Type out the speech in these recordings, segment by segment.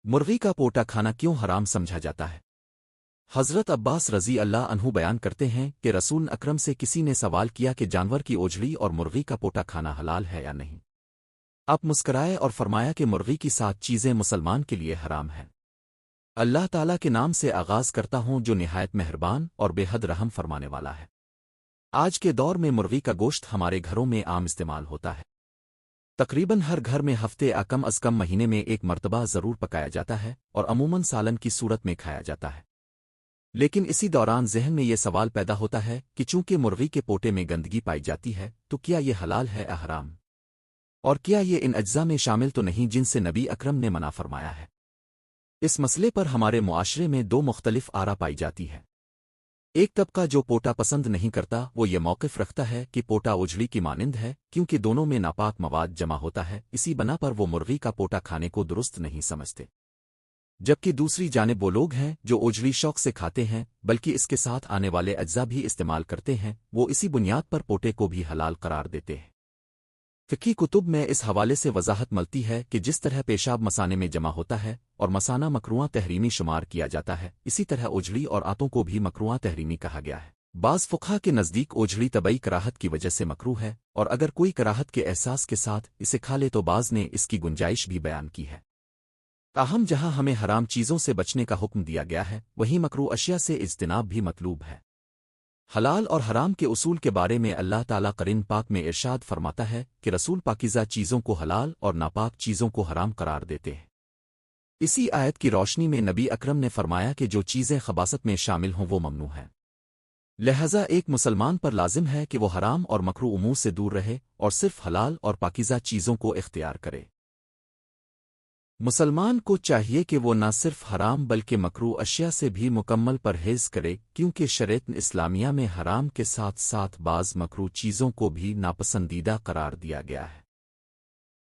مرغی کا پوٹا کھانا کیوں حرام سمجھا جاتا ہے؟ حضرت عباس رضی اللہ عنہ بیان کرتے ہیں کہ رسول اکرم سے کسی نے سوال کیا کہ جانور کی اوجڑی اور مرغی کا پوٹا کھانا حلال ہے یا نہیں۔ آپ مسکرائے اور فرمایا کہ مرغی کی 7 چیزیں مسلمان کے لیے حرام ہیں۔ اللہ تعالیٰ کے نام سے آغاز کرتا ہوں جو نہایت مہربان اور بے حد رحم فرمانے والا ہے۔ آج کے دور میں مرغی کا گوشت ہمارے گھروں میں عام استعمال ہوتا ہے۔ تقریباً ہر گھر میں ہفتے کم از کم مہینے میں ایک مرتبہ ضرور پکایا جاتا ہے اور عموماً سالن کی صورت میں کھایا جاتا ہے۔ لیکن اسی دوران ذہن میں یہ سوال پیدا ہوتا ہے کہ چونکہ مرغی کے پوٹے میں گندگی پائی جاتی ہے تو کیا یہ حلال ہے یا حرام؟ اور کیا یہ ان اجزاء میں شامل تو نہیں جن سے نبی اکرم نے منع فرمایا ہے؟ اس مسئلے پر ہمارے معاشرے میں 2 مختلف آرا پائی جاتی ہے۔ ایک طبقہ جو پوٹا پسند نہیں کرتا وہ یہ موقف رکھتا ہے کہ پوٹا اوجڑی کی مانند ہے کیونکہ دونوں میں ناپاک مواد جمع ہوتا ہے، اسی بنا پر وہ مرغی کا پوٹا کھانے کو درست نہیں سمجھتے۔ جبکہ دوسری جانب وہ لوگ ہیں جو اوجڑی شوق سے کھاتے ہیں بلکہ اس کے ساتھ آنے والے اجزاء بھی استعمال کرتے ہیں، وہ اسی بنیاد پر پوٹے کو بھی حلال قرار دیتے ہیں۔ فقہی کتب میں اس حوالے سے وضاحت ملتی ہے کہ جس طرح پیشاب مثانے میں جمع ہوتا ہے اور مثانہ مکروہ تحریمی شمار کیا جاتا ہے، اسی طرح اوجڑی اور آنتوں کو بھی مکروہ تحریمی کہا گیا ہے۔ بعض فقہا کے نزدیک اوجڑی طبعی کراہت کی وجہ سے مکروہ ہے، اور اگر کوئی کراہت کے احساس کے ساتھ اسے کھا لے تو بعض نے اس کی گنجائش بھی بیان کی ہے۔ تاہم جہاں ہمیں حرام چیزوں سے بچنے کا حکم دیا گیا ہے وہیں مکروہ اشیاء سے اجتناب بھی مطلوب ہے۔ حلال اور حرام کے اصول کے بارے میں اللہ تعالیٰ قرآن پاک میں ارشاد فرماتا ہے کہ رسول پاکیزہ چیزوں کو حلال اور ناپاک چیزوں کو حرام قرار دیتے ہیں۔ اسی آیت کی روشنی میں نبی اکرم نے فرمایا کہ جو چیزیں خباثت میں شامل ہوں وہ ممنوع ہیں، لہذا ایک مسلمان پر لازم ہے کہ وہ حرام اور مکروہ امور سے دور رہے اور صرف حلال اور پاکیزہ چیزوں کو اختیار کرے۔ مسلمان کو چاہیے کہ وہ نہ صرف حرام بلکہ مکروہ اشیاء سے بھی مکمل پرہیز کرے، کیونکہ شریعت اسلامیہ میں حرام کے ساتھ ساتھ بعض مکروہ چیزوں کو بھی ناپسندیدہ قرار دیا گیا ہے۔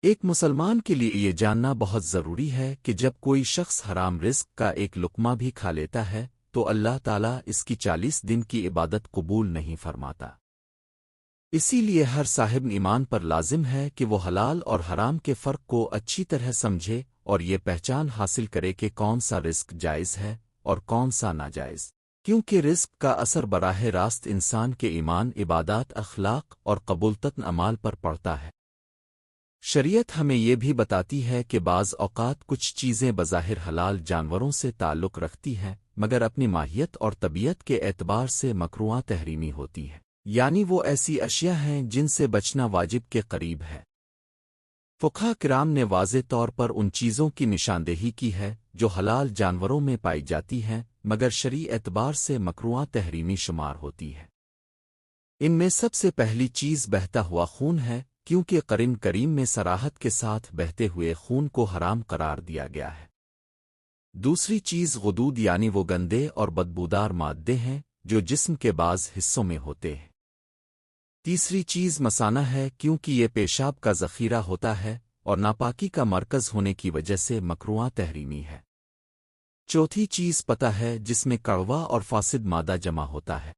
ایک مسلمان کے لیے یہ جاننا بہت ضروری ہے کہ جب کوئی شخص حرام رزق کا ایک لقمہ بھی کھا لیتا ہے تو اللہ تعالیٰ اس کی 40 دن کی عبادت قبول نہیں فرماتا۔ اسی لیے ہر صاحب ایمان پر لازم ہے کہ وہ حلال اور حرام کے فرق کو اچھی طرح سمجھے اور یہ پہچان حاصل کرے کہ کون سا رزق جائز ہے اور کون سا ناجائز، کیونکہ رزق کا اثر براہ راست انسان کے ایمان، عبادات، اخلاق اور قبولتن اعمال پر پڑتا ہے۔ شریعت ہمیں یہ بھی بتاتی ہے کہ بعض اوقات کچھ چیزیں بظاہر حلال جانوروں سے تعلق رکھتی ہیں مگر اپنی ماہیت اور طبیعت کے اعتبار سے مکروہ تحریمی ہوتی ہیں، یعنی وہ ایسی اشیاء ہیں جن سے بچنا واجب کے قریب ہے۔ فقہا کرام نے واضح طور پر ان چیزوں کی نشاندہی کی ہے جو حلال جانوروں میں پائی جاتی ہیں مگر شرعی اعتبار سے مکروہ تحریمی شمار ہوتی ہے۔ ان میں سب سے پہلی چیز بہتا ہوا خون ہے، کیونکہ قرآن کریم میں صراحت کے ساتھ بہتے ہوئے خون کو حرام قرار دیا گیا ہے۔ دوسری چیز غدود یعنی وہ گندے اور بدبودار مادے ہیں جو جسم کے بعض حصوں میں ہوتے ہیں۔ تیسری چیز مثانہ ہے، کیونکہ یہ پیشاب کا ذخیرہ ہوتا ہے اور ناپاکی کا مرکز ہونے کی وجہ سے مکروہ تحریمی ہے۔ چوتھی چیز پتہ ہے، جس میں کڑوا اور فاسد مادہ جمع ہوتا ہے۔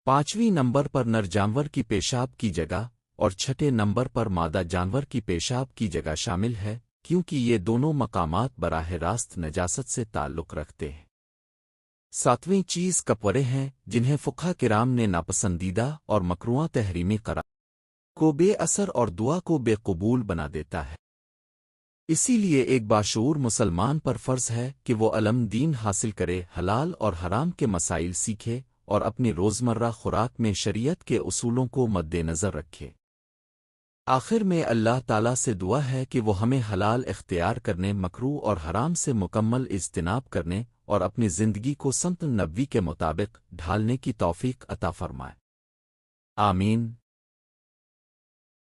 5ویں نمبر پر نر جانور کی پیشاب کی جگہ اور 6 نمبر پر مادہ جانور کی پیشاب کی جگہ شامل ہے، کیونکہ یہ دونوں مقامات براہ راست نجاست سے تعلق رکھتے ہیں۔ 7ویں چیز کپڑے ہیں، جنہیں فقہا کرام نے ناپسندیدہ اور مکروہ تحریمی قرار کو بے اثر اور دعا کو بے قبول بنا دیتا ہے۔ اسی لیے ایک باشعور مسلمان پر فرض ہے کہ وہ علم دین حاصل کرے، حلال اور حرام کے مسائل سیکھے اور اپنی روزمرہ خوراک میں شریعت کے اصولوں کو مد نظر رکھے۔ آخر میں اللہ تعالیٰ سے دعا ہے کہ وہ ہمیں حلال اختیار کرنے، مکروہ اور حرام سے مکمل اجتناب کرنے اور اپنی زندگی کو سنت نبوی کے مطابق ڈھالنے کی توفیق عطا فرمائے۔ آمین۔